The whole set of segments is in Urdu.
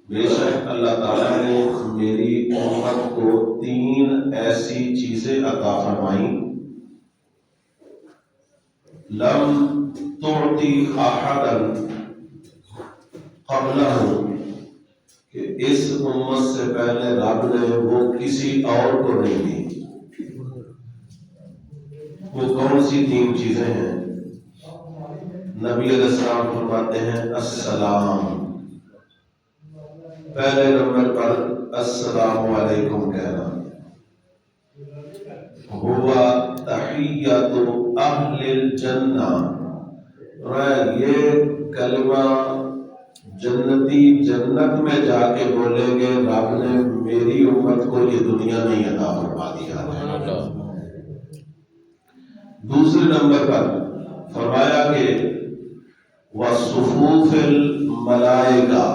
بے شک اللہ تعالیٰ نے میری امت کو 3 ایسی چیزیں عطا فرمائیں لم تعطی احدا قبلہ، کہ اس امت سے پہلے رب نے وہ کسی اور کو نہیں دی۔ وہ کون سی 3 چیزیں ہیں؟ نبی علیہ السلام فرماتے ہیں السلام، پہلے نمبر پر السلام علیکم کہنا، ہوا تحیۃ اہل الجنہ، یہ کلمہ جنتی جنت میں جا کے بولیں گے رب نے میری امت کو یہ دنیا میں ہی عطا فرما دیا ہے۔ دوسرے نمبر پر فرمایا کہ وصفوف الملائکہ،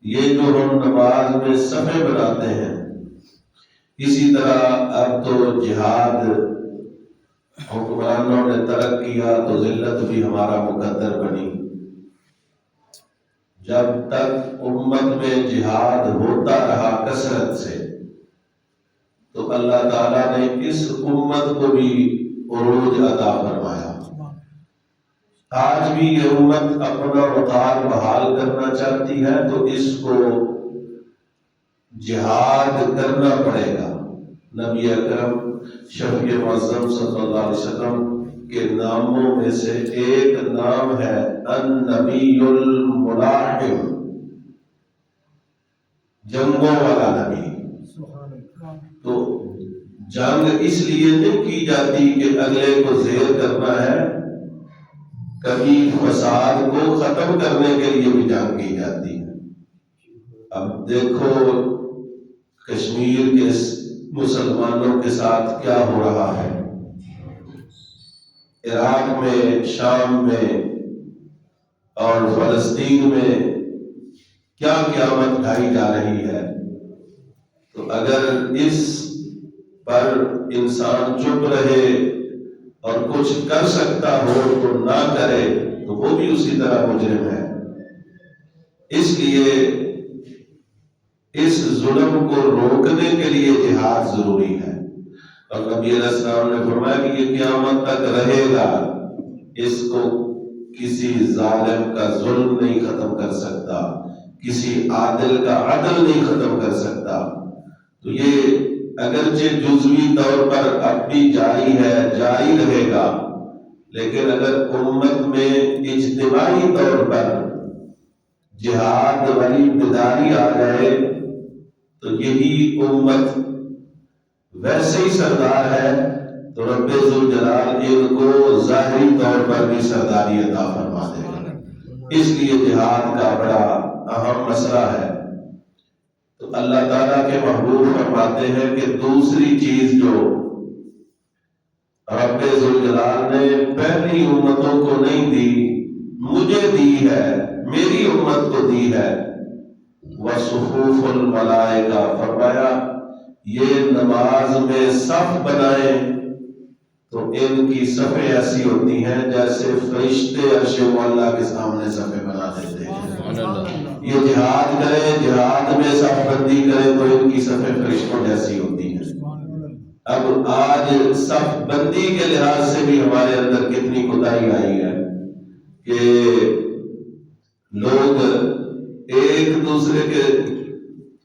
یہ جو ہم نماز میں صفیں بناتے ہیں، اسی طرح اب تو جہاد حکمرانوں نے ترک کیا تو ذلت بھی ہمارا مقدر بنی۔ جب تک امت میں جہاد ہوتا رہا کثرت سے تو اللہ تعالیٰ نے اس امت کو بھی عروج عطا فرمایا۔ آج بھی یہ امت اپنا وقار بحال کرنا چاہتی ہے تو اس کو جہاد کرنا پڑے گا۔ نبی اکرم شفیع معظم صلی اللہ علیہ وسلم کے ناموں میں سے ایک نام ہے النبی الملاحم، جنگوں والا نبی۔ تو جنگ اس لیے نہیں کی جاتی کہ اگلے کو زیر کرنا ہے، کبھی فساد کو ختم کرنے کے لیے بھی جنگ کی جاتی ہے۔ اب دیکھو کشمیر کے مسلمانوں کے ساتھ کیا ہو رہا ہے، عراق میں، شام میں اور فلسطین میں کیا قیامت ڈھائی جا رہی ہے۔ تو اگر اس پر انسان چپ رہے اور کچھ کر سکتا ہو تو نہ کرے تو وہ بھی اسی طرح مجرم ہے۔ اس لیے اس ظلم کو روکنے کے لیے جہاد ضروری ہے، اور نبی علیہ السلام نے فرمایا کہ یہ قیامت تک رہے گا، اس کو کسی ظالم کا ظلم نہیں ختم کر سکتا، کسی عادل کا عدل نہیں ختم کر سکتا۔ تو یہ اگرچہ جزوی طور پر اب بھی جاری ہے، جاری رہے گا، لیکن اگر امت میں اجتماعی طور پر جہاد والی بیداری آ جائے تو یہی امت ویسے ہی سردار ہے تو رب ذوالجلال ان کو ظاہری طور پر بھی سرداری عطا فرما دے گا۔ اس لیے جہاد کا بڑا اہم مسئلہ ہے۔ تو اللہ تعالیٰ کے محبوب فرماتے ہیں کہ دوسری چیز جو رب ذوالجلال نے پہلی امتوں کو نہیں دی، مجھے دی ہے، میری امت کو دی ہے، وصفوف الملائکہ، فرمایا یہ نماز میں صف بنائیں تو ان کی صفیں ایسی ہوتی ہیں جیسے فرشتے عرش معلیٰ کے سامنے صفیں بنا دیتے ہیں۔ یہ جہاد کریں، جہاد میں صف بندی کریں تو ان کی صفیں فرشتوں جیسی ہوتی ہیں۔ اب آج صف بندی کے لحاظ سے بھی ہمارے اندر کتنی کوتاہی آئی ہے کہ لوگ ایک دوسرے کے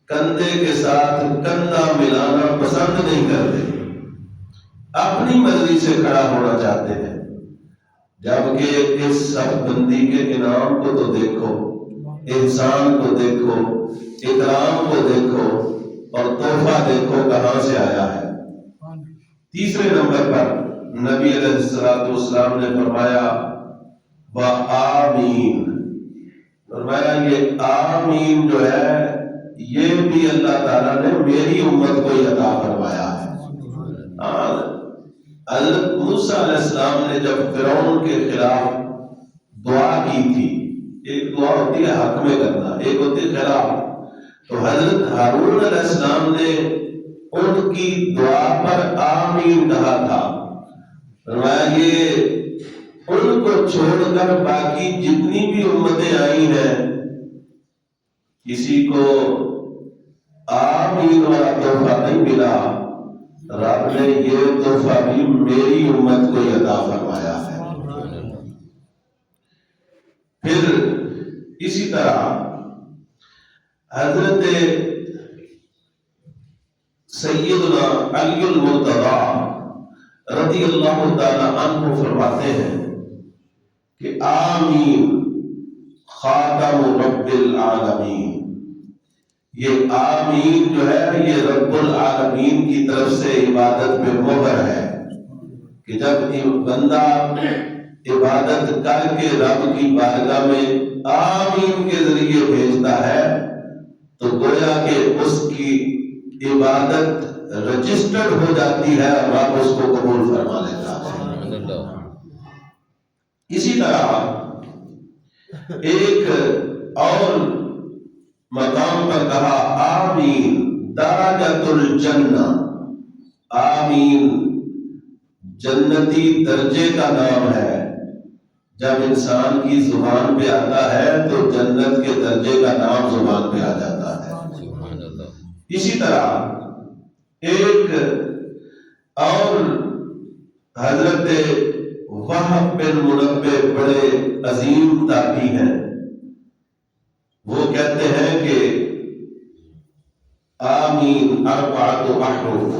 کندھے کے ساتھ کندھا ملانا پسند نہیں کرتے، اپنی مرضی سے کھڑا ہونا چاہتے ہیں، جبکہ اس صف بندی کے انعام کو تو دیکھو، انسان کو دیکھو، اکرام کو دیکھو اور تحفہ دیکھو کہاں سے آیا ہے۔ تیسرے نمبر پر نبی علیہ السلام نے فرمایا وآمین، فرمایا یہ آمین جو ہے یہ بھی اللہ تعالیٰ نے میری امت کو ہی عطا فرمایا ہے۔ حضرت موسیٰ علیہ السلام نے جب فرعون کے خلاف دعا کی تھی، ایک دعا ہوتی ہے حق میں کرنا، ایک ہوتی ہے خلاف، تو حضرت ہارون علیہ السلام نے ان کی دعا پر آمین کہا تھا۔ فرمایا یہ ان کو چھوڑ کر باقی جتنی بھی امتیں آئی ہیں کسی کو آمین والا تحفہ نہیں ملا، رب نے یہ تحفہ بھی میری امت کو عطا فرمایا ہے۔ پھر اسی طرح حضرت سیدنا علی المرتضی رضی اللہ تعالی عنہ فرماتے ہیں کہ آمین خاتم رب العالمین، یہ آمین جو ہے یہ رب العالمین کی طرف سے عبادت میں مہر ہے کہ جب بندہ عبادت کر کے رب کی بارگاہ میں آمین کے ذریعے بھیجتا ہے تو گویا کہ اس کی عبادت رجسٹرڈ ہو جاتی ہے اور رب اس کو قبول فرما لیتا ہے۔ اسی طرح ایک اور مقام پر کہا آمین درجۃ الجنہ، آمین جنتی درجے کا نام ہے۔ جب انسان کی زبان پہ آتا ہے تو جنت کے درجے کا نام زبان پہ آ جاتا ہے۔ اسی طرح ایک اور حضرت وہب بن منبہ بڑے عظیم تابعی ہیں، وہ کہتے ہیں کہ آمین اربعۃ احرف،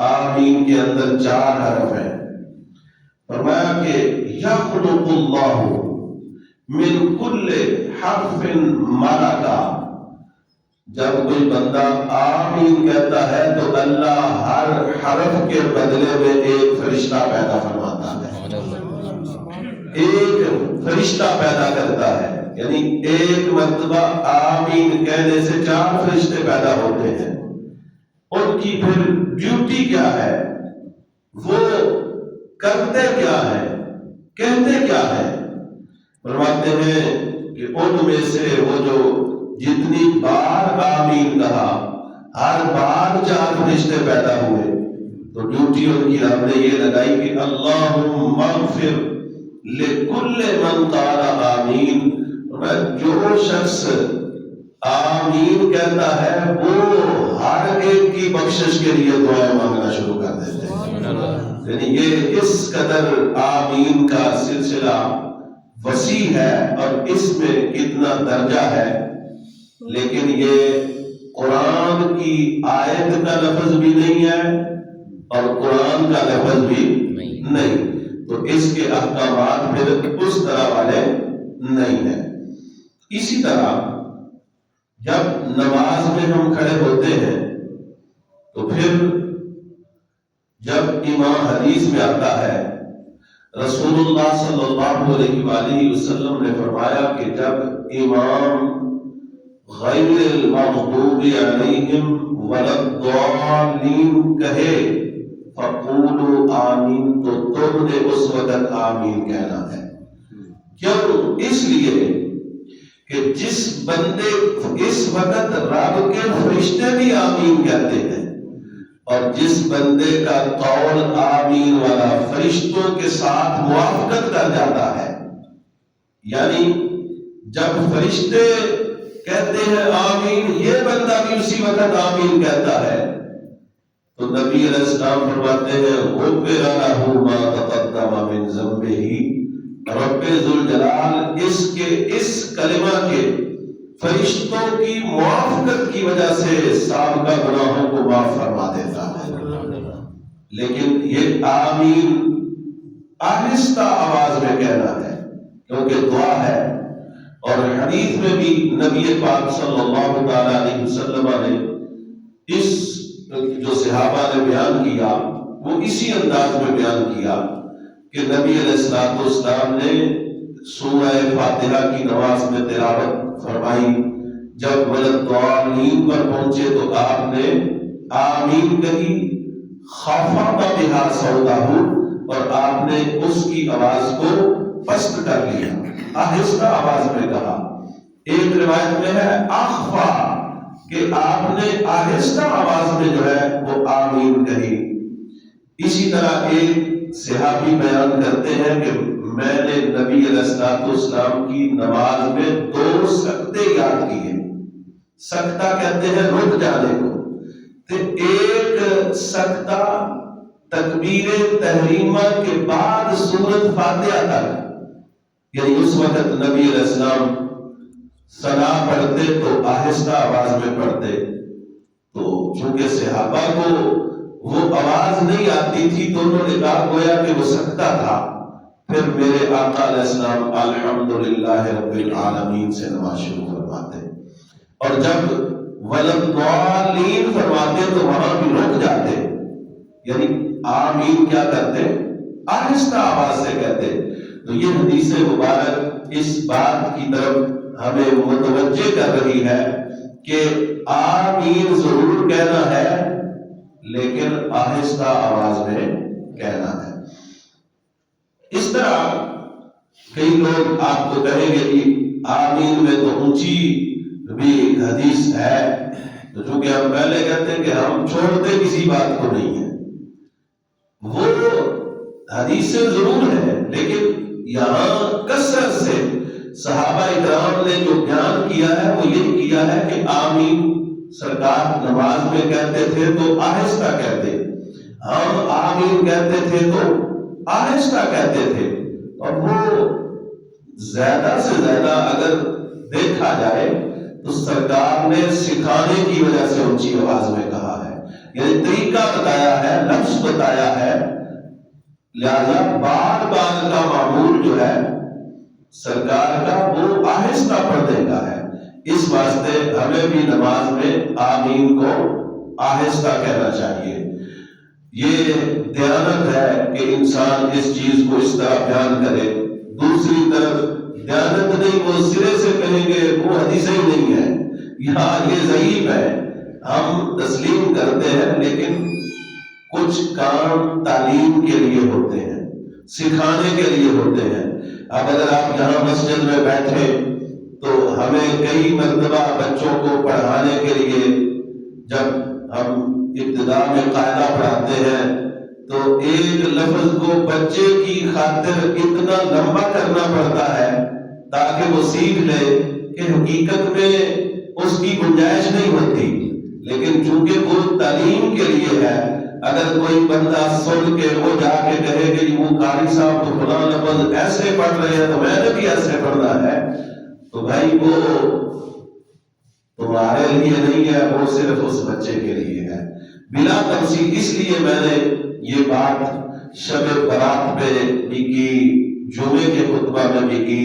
آمین کے اندر 4 حرف ہیں۔ فرمایا کہ یخلق اللہ من کل حرف ملکا، جب کوئی بندہ آمین کہتا ہے تو اللہ ہر حرف کے بدلے میں ایک فرشتہ پیدا فرماتا ہے، ایک فرشتہ پیدا کرتا ہے، یعنی ایک مرتبہ آمین کہنے سے 4 فرشتے پیدا ہوتے ہیں۔ ان کی پھر ڈیوٹی کیا ہے، وہ کرتے کیا ہے، کہتے کیا ہے؟ فرماتے ہیں کہ ان میں سے وہ جو جتنی بار آمین کہا ہر بار 4 فرشتے پیدا ہوئے، تو ڈیوٹی ان کی ہم نے یہ لگائی کہ اللہم اغفر لکل من قال آمین، جو شخص آمین کہتا ہے وہ ہر ایک کی بخشش کے لیے دعائیں مانگنا شروع کر دیتے ہیں۔ یعنی یہ اس قدر آمین کا سلسلہ وسیع ہے اور اس میں کتنا درجہ ہے، لیکن یہ قرآن کی آیت کا لفظ بھی نہیں ہے اور قرآن کا لفظ بھی نہیں، تو اس کے احکامات پھر اس طرح والے نہیں ہیں۔ اسی طرح جب نماز میں ہم کھڑے ہوتے ہیں تو پھر جب امام حدیث میں آتا ہے رسول اللہ صلی اللہ علیہ وآلہ وسلم نے فرمایا کہ جب امام غیر المغضوب علیہم ولا الضالین کہے فقولوا آمین، تو تم نے اس وقت آمین کہنا ہے۔ کیوں؟ اس لیے کہ جس بندے اس وقت رب کے فرشتے بھی آمین کہتے ہیں اور جس بندے کا قول آمین والا فرشتوں کے ساتھ موافقت کر جاتا ہے، یعنی جب فرشتے کہتے ہیں آمین یہ بندہ بھی اسی وقت آمین کہتا ہے، تو نبی علیہ السلام فرماتے ہیں غفر لہ ما تقدم من ذنبہ، رب ذوالجلال اس کلمہ کے فرشتوں کی موافقت کی وجہ سے سابقہ گناہوں کو معاف فرما دیتا ہے۔ لیکن یہ آمین آہستہ آواز میں کہنا ہے کیونکہ دعا ہے، اور حدیث میں بھی نبی پاک صلی اللہ تعالی علیہ وسلم نے اس جو صحابہ نے بیان کیا وہ اسی انداز میں بیان کیا کہ نبی علیہ السلام نے سورہ فاتحہ کی نماز میں تلاوت فرمائی، جب والضالین پر پہنچے تو آپ نے آمین کہی، خفض بہا صوتہ، اور آپ نے اس کی آواز کو پست کر لیا، آہستہ آواز میں کہا۔ ایک روایت میں ہے اخفا، کہ آپ نے آہستہ آواز میں جو ہے وہ آمین کہی۔ اسی طرح ایک صحابی بیان کرتے ہیں کہ میں نے نبی علیہ السلام کی نماز میں 2 سکتے یاد کیے. سکتہ کہتے ہیں رک جانے کو. تو ایک سکتہ تکبیر تحریمہ کے بعد سورۃ فاتحہ تک، یعنی اس وقت نبی علیہ السلام ثنا پڑھتے تو آہستہ آواز میں پڑھتے. تو چونکہ صحابہ کو وہ آواز نہیں آتی تھی تو انہوں نے کہا گویا کہ وہ سکتہ تھا. پھر میرے آقا علیہ السلام الحمدللہ رب العالمین سے نماز شروع فرماتے، اور جب وَلَضَّالِّينَ فرماتے تو وہاں بھی رک جاتے، یعنی آمین کیا کرتے؟ آہستہ آواز سے کہتے. تو یہ حدیث مبارک اس بات کی طرف ہمیں متوجہ کر رہی ہے کہ آمین ضرور کہنا ہے لیکن آہستہ آواز میں کہنا ہے. اس طرح کئی لوگ آپ کو کہیں گے کہ آمین میں تو اونچی بھی حدیث ہے، تو چونکہ ہم پہلے کہتے ہیں کہ ہم چھوڑتے کسی بات کو نہیں ہے، وہ حدیث سے ضرور ہے، لیکن یہاں کثرت سے صحابہ اکرام نے جو بیان کیا ہے وہ یہ کیا ہے کہ آمین سرکار نماز میں کہتے تھے تو آہستہ کہتے، ہم آمین کہتے تھے تو آہستہ کہتے تھے. اور وہ زیادہ سے زیادہ اگر دیکھا جائے تو سرکار نے سکھانے کی وجہ سے اونچی آواز میں کہا ہے، یعنی طریقہ بتایا ہے، لفظ بتایا ہے. لہذا بار بار کا معمول جو ہے سرکار کا وہ آہستہ پڑھنے کا ہے. اس واسطے ہمیں بھی نماز میں آمین کو آہستہ کہنا چاہیے. یہ دیانت ہے کہ انسان اس چیز کو اس طرح بیان کرے. دوسری طرف دیانت نہیں، وہ سرے سے کہیں گے وہ حدیث ہی نہیں ہے، یہاں یہ ضعیف ہے. ہم تسلیم کرتے ہیں لیکن کچھ کام تعلیم کے لیے ہوتے ہیں، سکھانے کے لیے ہوتے ہیں. اب اگر آپ یہاں مسجد میں بیٹھے تو ہمیں کئی مرتبہ بچوں کو پڑھانے کے لیے جب ہم ابتدا میں قاعدہ پڑھاتے ہیں تو ایک لفظ کو بچے کی خاطر اتنا لمبا کرنا پڑتا ہے تاکہ وہ سیکھ لے کہ حقیقت میں اس کی گنجائش نہیں ہوتی. لیکن چونکہ وہ تعلیم کے لیے ہے، اگر کوئی بندہ سن کے وہ جا کے کہے کہ وہ قاری صاحب تو فلاں لفظ ایسے پڑھ رہے ہیں تو میں نے بھی ایسے پڑھنا ہے، تو بھائی وہ تمہارے لیے نہیں ہے، وہ صرف اس بچے کے لیے ہے. بلا تفصیل اس لیے میں نے یہ بات شب برات پہ بھی کی، جمعے کے خطبہ میں بھی کی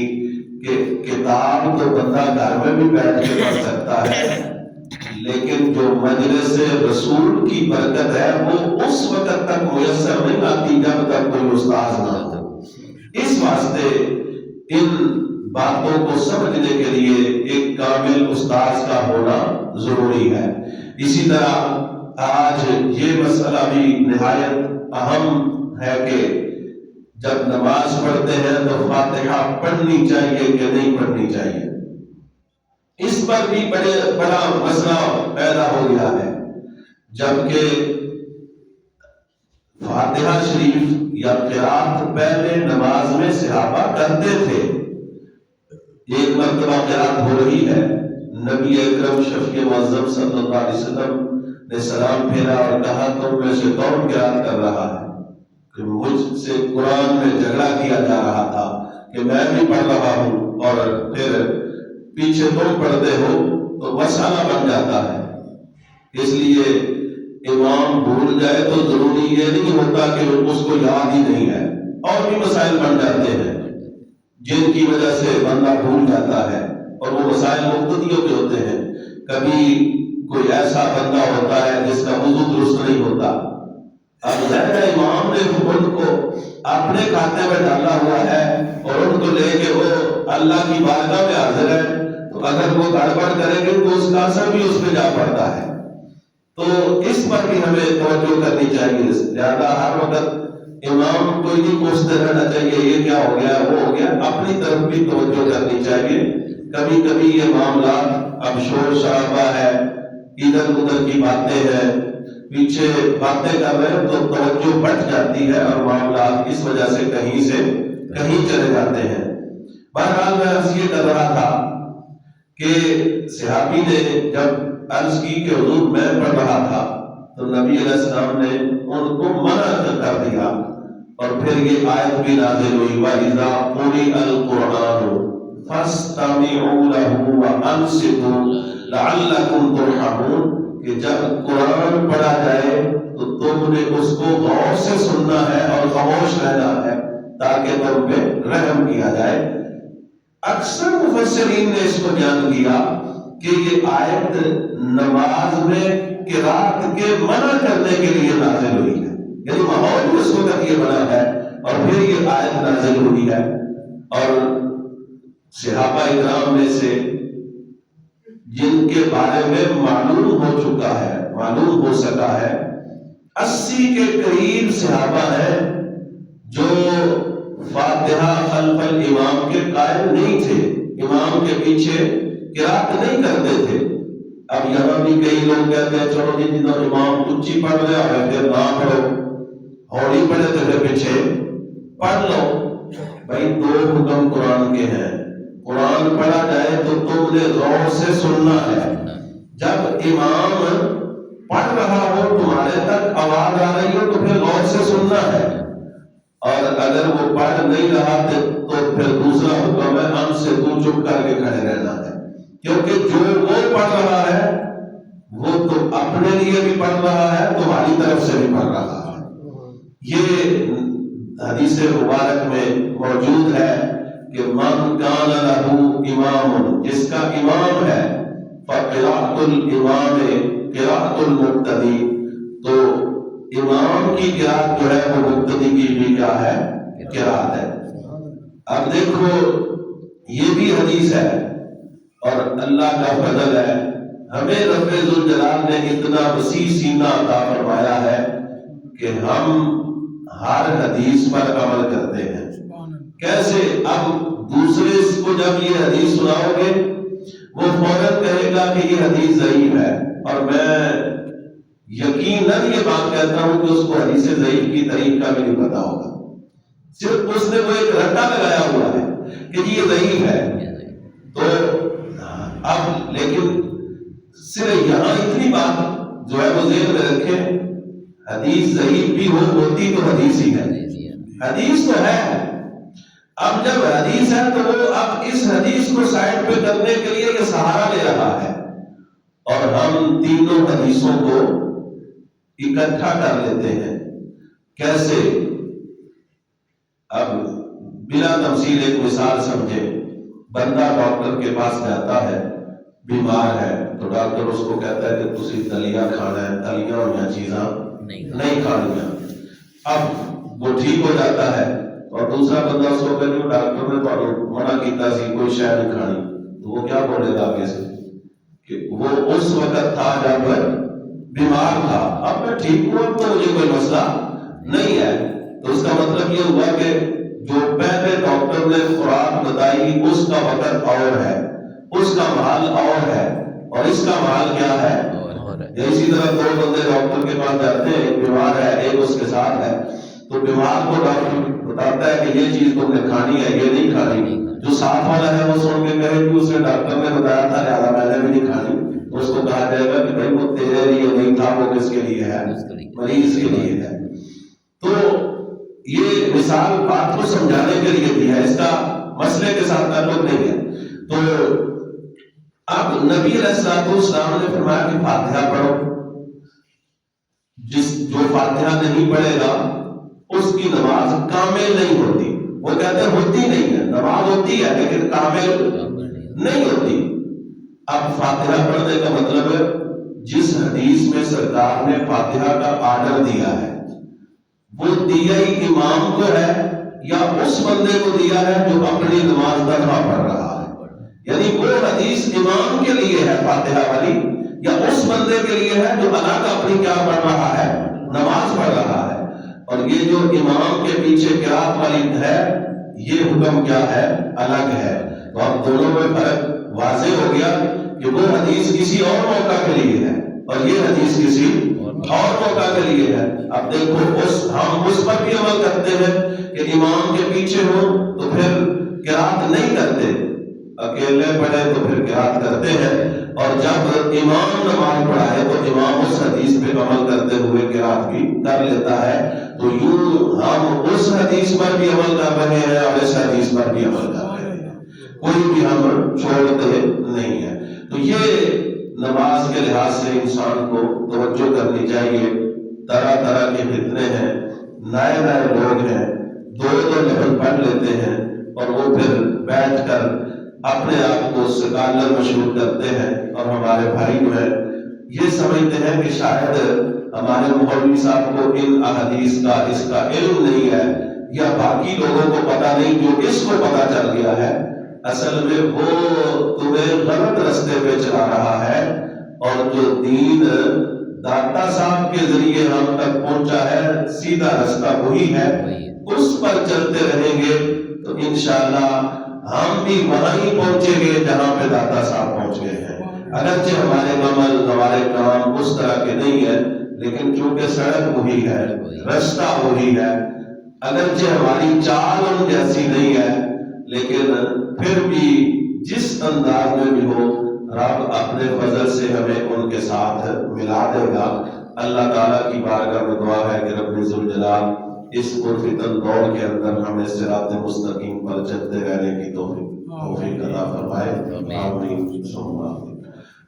کہ کتاب تو بندہ گھر میں بھی بیٹھ کے پڑھ سکتا ہے، لیکن جو مجلس رسول کی برکت ہے وہ اس وقت تک میسر نہیں آتی جب تک کوئی استاذ نہ ہو. اس واسطے ان باتوں کو سمجھنے کے لیے ایک کامل استاذ کا ہونا ضروری ہے. اسی طرح آج یہ مسئلہ بھی نہایت اہم ہے کہ جب نماز پڑھتے ہیں تو فاتحہ پڑھنی چاہیے کہ نہیں پڑھنی چاہیے. اس پر بھی بڑا مسئلہ پیدا ہو گیا ہے، جبکہ فاتحہ شریف یا قرات پہلے نماز میں صحابہ کرتے تھے. ایک مرتبہ قرات ہو رہی ہے، نبی اکرم شفیع معظم صلی اللہ علیہ وسلم نے سلام پھیرا اور کہا تم میں سے کون قرات کر رہا ہے؟ کہ مجھ سے قرآن میں جھگڑا کیا جا رہا تھا کہ میں بھی پڑھ رہا ہوں اور پھر پیچھے تم پڑھتے ہو تو مسئلہ بن جاتا ہے. اس لیے امام بھول جائے تو ضروری یہ نہیں ہوتا کہ اس کو یاد ہی نہیں ہے، اور بھی مسائل بن جاتے ہیں جن کی وجہ سے بندہ بھول جاتا ہے، اور وہ مسائل مقتدیوں کے ہوتے ہیں. کبھی کوئی ایسا بندہ ہوتا ہے جس کا وضو درست نہیں ہوتا، اب ظاہر امام نے ان کو اپنے کھاتے میں ڈالا ہوا ہے اور ان کو لے کے وہ اللہ کی بارگاہ میں حاضر ہے، تو اگر وہ گڑبڑ کریں گے تو اس کا اثر بھی اس پہ جا پڑتا ہے. تو اس پر بھی ہمیں توجہ کرنی چاہیے. زیادہ ہر وقت امام کو نہیں پوچھتے رہنا چاہیے یہ کیا ہو گیا وہ ہو گیا، اپنی طرف بھی توجہ کرنی چاہیے. کبھی کبھی یہ معاملات اب شور شرابہ ہے، ادھر ادھر کی باتیں ہیں، پیچھے باتیں کر رہے ہیں تو توجہ بٹ جاتی ہے اور معاملات اس وجہ سے کہیں سے کہیں چلے جاتے ہیں۔ بہرحال میں عرض یہ کر رہا تھا کہ صحابی نے جب عرض کی کہ حضور میں پڑھ رہا تھا تو نبی علیہ السلام نے ان کو منع کر دیا، اور پھر یہ آیت بھی نازل ہوئی وَإِذَا قُرِئَ الْقُرْآنُ فَاسْتَمِعُوا لَهُ وَأَنصِتُوا لَعَلَّكُمْ تُرْحَمُونَ، کہ جب قرآن پڑھا جائے تو تم نے اس کو غور سے سننا ہے اور خاموش رہنا ہے تاکہ تم پہ رحم کیا جائے۔ اکثر مفسرین نے اس کو بیان کیا کہ یہ آیت نماز میں قرات کے منع کرنے کے لیے نازل ہوئی ہے، یعنی ماحول میں اس وقت یہ منع ہے اور پھر یہ آیت نازل ہوئی ہے۔ اور صحابہ اکرام میں سے جن کے بارے میں معلوم ہو چکا ہے، معلوم ہو سکا ہے، 80 کے قریب صحابہ ہیں جو فاتحہ خلف الامام کے قائل نہیں تھے، امام کے پیچھے قرات نہیں کرتے تھے۔ اب یہاں بھی کئی لوگ کہتے ہیں چلو جی جدھر امام اونچی پڑھ رہے ہیں پھر نہ پڑھو، ہوڑی پڑھے تو پھر پیچھے پڑھ لو۔ بھائی دو حکم قرآن کے ہیں، قرآن پڑھا جائے تو تم نے غور سے سننا ہے، جب امام پڑھ رہا ہو تمہارے تک آواز آ رہی ہو تو پھر غور سے سننا ہے، اور اگر وہ پڑھ نہیں رہا تو پھر دوسرا حکم ہے ان سے تو چپ کر کے کھڑے رہنا ہے، کیونکہ جو وہ پڑھ رہا ہے وہ تو اپنے لیے بھی پڑھ رہا ہے، تمہاری طرف سے بھی پڑھ رہا ہے۔ یہ حدیث مبارک میں موجود ہے کہ من کان لہ امام، جس کا امام ہے فقراءۃ الامام قراءۃ المقتدی، تو امام کی قرات جو ہے وہ مقتدی کی بھی کیا ہے؟ قرات ہے۔ اب دیکھو یہ بھی حدیث ہے، اور اللہ کا فضل ہے ہمیں رب ذوالجلال نے اتنا وسیع سینہ عطا فرمایا ہے کہ ہم ہر حدیث پر عمل کرتے ہیں۔ کیسے؟ اب دوسرے کو جب یہ حدیث سناؤ گے وہ فوراً کہے گا کہ یہ حدیث ضعیف ہے، اور میں یقیناً یہ بات کہتا ہوں کہ اس کو حدیث ضعیف کی تعریف کا بھی نہیں پتا ہوگا، صرف اس نے وہ ایک رٹا لگایا ہوا ہے کہ یہ ضعیف ہے۔ تو اب لیکن صرف یہاں اتنی بات جو ہے وہ ذہن میں رکھیں، حدیث ضعیف بھی ہوتی تو حدیث ہی ہے، حدیث تو ہے۔ اب جب حدیث ہے تو وہ اب اس حدیث کو سائڈ پہ کرنے کے لیے یہ سہارا لے رہا ہے، اور ہم تینوں حدیثوں کو اکٹھا کر لیتے ہیں۔ کیسے؟ اب بلا تفصیل ایک مثال سمجھے، بندہ ڈاکٹر کے پاس جاتا ہے، بیمار ہے، تو ڈاکٹر اس کو کہتا ہے کہ تسی دلیا کھانا ہے، تلیاں ہوئی چیزاں نہیں کھانیاں۔ اب وہ ٹھیک ہو جاتا ہے، اور دوسرا بندہ اس کو کہتے ہیں ڈاکٹر نے تو منع کیتا سی کوئی شے نہیں کھانی، تو وہ کیا بولے گا آگے سے کہ وہ اس وقت تھا جب بیمار تھا، اب میں ٹھیک ہوا تو مجھے کوئی مسئلہ نہیں ہے۔ تو اس کا مطلب یہ ہوا کہ جو پہلے ڈاکٹر نے خوراک بتائی اس کا وقت اور ہے، اس کا محل اور ہے، اور اس کا محل کیا ہے؟ اسی طرح دو بندے ڈاکٹر کے پاس جاتے ہیں، ایک بیمار ہے ایک اس کے ساتھ ہے، تو بیمار کو ڈاکٹر بتاتا ہے کہ یہ چیز تم نے کھانی ہے یہ نہیں کھانی، جو ساتھ والا ہے وہ سن کے کہے کہ اسے ڈاکٹر نے بتایا تھا لہٰذا میں نے بھی نہیں کھانی، تو اس کو کہا جائے گا کہ بھائی وہ تیرے لیے نہیں تھا، وہ کس کے لیے ہے؟ مریض کے لیے ہے۔ تو یہ مثال بات کو سمجھانے کے لیے بھی ہے، اس کا مسئلے کے ساتھ تعلق نہیں ہے۔ تو اب نبی علیہ السلام نے فرمایا کہ فاتحہ پڑھو، جو فاتحہ نہیں پڑھے گا اس کی نماز کامل نہیں ہوتی۔ وہ کہتے ہیں ہوتی نہیں ہے، نماز ہوتی ہے لیکن کامل نہیں ہوتی۔ اب فاتحہ پڑھنے کا مطلب ہے جس حدیث میں سرکار نے فاتحہ کا آرڈر دیا ہے وہ دیا ہی امام کو ہے یا اس بندے کو دیا ہے جو اپنی نماز تنہا پڑھ رہا ہے، یعنی وہ حدیث امام کے لیے ہے فاتحہ والی یا اس بندے کے لیے ہے جو الگ اپنی کیا پڑھ رہا ہے؟ نماز پڑھ رہا ہے۔ اور یہ جو امام کے پیچھے قرات والی ہے یہ حکم کیا ہے؟ الگ ہے۔ تو اب دونوں میں فرق واضح ہو گیا کہ وہ حدیث کسی اور موقع کے لیے ہے اور یہ حدیث کسی اور موقع کے لیے ہے۔ اب دیکھو ہم اس پر بھی عمل کرتے ہیں کہ امام کے پیچھے ہو تو پھر قرات نہیں کرتے، اکیلے پڑھے تو پھر قرات کرتے ہیں، اور جب امام نماز پڑھائے تو امام اس حدیث پہ عمل کرتے ہوئے قرات بھی کر لیتا ہے۔ تو یوں ہم اس حدیث پر بھی عمل کر رہے ہیں اور اس حدیث پر بھی عمل کر رہے ہیں، کوئی بھی ہم چھوڑتے نہیں ہیں۔ تو یہ نماز کے لحاظ سے انسان کو توجہ کرنی چاہیے۔ طرح طرح کے فتنے ہیں، نئے نئے لوگ ہیں، دو لفظ پڑھ لیتے ہیں اور وہ پھر بیٹھ کر اپنے آپ کو سکالر مشہور کرتے ہیں، اور ہمارے بھائی جو ہے یہ سمجھتے ہیں کہ شاید ہمارے مولوی صاحب کو ان احادیث کا اس کا علم نہیں ہے، یا باقی لوگوں کو پتہ نہیں جو اس کو پتہ چل گیا ہے۔ اصل میں وہ تمہیں غلط رستے پہ چلا رہا ہے، اور جو دین داتا صاحب کے ذریعے ہم تک پہنچا ہے سیدھا رستہ وہی ہے، اس پر چلتے رہیں گے تو انشاءاللہ ہم بھی وہاں ہی پہنچیں گے جہاں پہ داتا صاحب پہنچ گئے ہیں۔ اگرچہ ہمارے عمل ہمارے کام اس طرح کے نہیں ہے، لیکن چونکہ سڑک وہی ہے، رستہ وہی ہے، اگرچہ ہماری چال ان جیسی نہیں ہے، لیکن پھر بھی جس انداز میں بھی ہو رب اپنے فضل سے ہمیں ان کے ساتھ ملا دے گا۔ اللہ تعالیٰ کی بارگاہ میں دعا ہے کہ رب ذوالجلال اس پرفتن دور کے اندر ہمیں صراط مستقیم پر چلتے رہنے کی توفیق عطا فرمائے۔ آمین ثم آمین۔